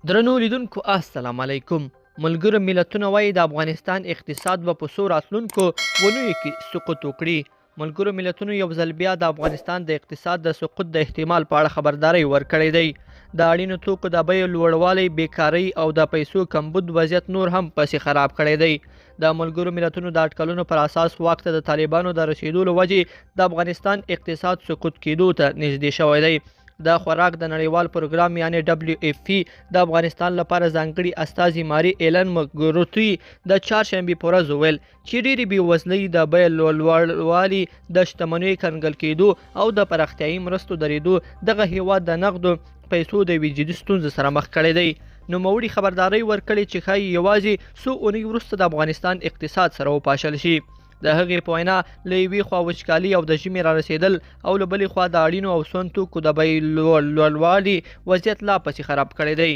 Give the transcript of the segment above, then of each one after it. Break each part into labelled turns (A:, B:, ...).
A: درنو لیدونکو السلام علیکم. ملګرو ملتونه وایي د افغانستان اقتصاد به په څو راتلونکو اونیو کې سقوط وکړي. ملګرو ملتونو یو ځل بیا د افغانستان د اقتصاد د سقوط د احتمال په اړه خبرداری ورکړی دی. د اړینو توکو د بیو لوړوالی، بیکارۍ او د پیسو کمبود وضعیت نور هم پسې خراب کړی دی. د ملګرو ملتونو د اټکلونو پر اساس واک ته د طالبانو د رسیدو له وجې د افغانستان اقتصاد سقوط کېدو ته نږدې شوی دی. د خوراک د نړیوال پروګرام یعنی WFP د افغانستان لپاره ځانګړي استازي ماري ایلن مګروتي د چهارشنبې په ورځ وویل چې ډېرې بېوزلۍ، د بیو لوړوالي، د شتمنیو کنګل کېدو او د پراختیایي مرستو درېدو دغه هیواد د نغدو پیسو د یوې جدي ستونزې سره مخ کړی دی. نوموړي خبرداری ورکړې چې ښایي یوازې څو اونۍ وروسته د افغانستان اقتصاد سره وپاشل شي. د هغې په وینا له یوې خوا وچکالي او د ژمي را رسېدل او له بلې خوا د اړینو او سون توکو د بیې لوړوالي وضعیت لا پسې خراب کړی دی.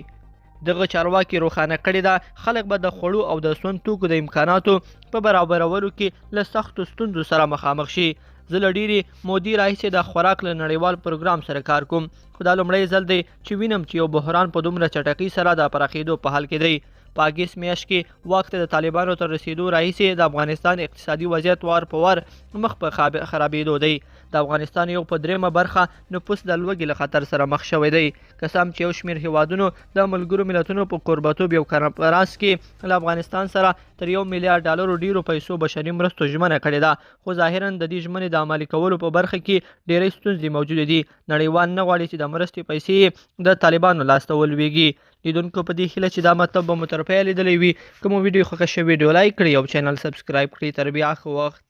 A: دغه چارواکي روښانه کړې ده خلک به د خوړو او د سون توکو د امکاناتو په برابرولو کې له سختو ستونزو سره مخامخ شي. زه له ډېرې مودې راهیسې د خوراک له نړیوال پروګرام سره کار کوم، خو دا لومړی ځل دی چې وینم چې یو بحران په دومره چټکۍ سره د پراخېدو په حال کې دی. په اګست میاشت کې واک ته د طالبانو تر رسیدو راهیسې د افغانستان اقتصادي وضعیت وار په وار مخ په خرابېدو دی. د افغانستان یو په دریمه برخه نفوس د لوږې له خطر سره مخ شوی دی. که څه هم چې یو شمېر هیوادونو د ملګرو ملتونو په کوربتوب یو کنفرانس کې له افغانستان سره تر $1 میلیارډ ډیرو پیسو بشري مرستو ژمنه کړې ده، خو ظاهرا د دې ژمنې د عملي کولو په برخه کې ډېرې ستونزې موجودې دي. نړیوال نه غواړي چې د مرستې پیسې د طالبانو لاسته ولویږي. لیدونکو په دې هیله چې دا مطلب به مو تر پایه لیدلی وي. که مو ویډیو خوښه شوې ویډیو لایک کړئ او چینل سبسکرایب کړئ. تر بیا ښه وخت.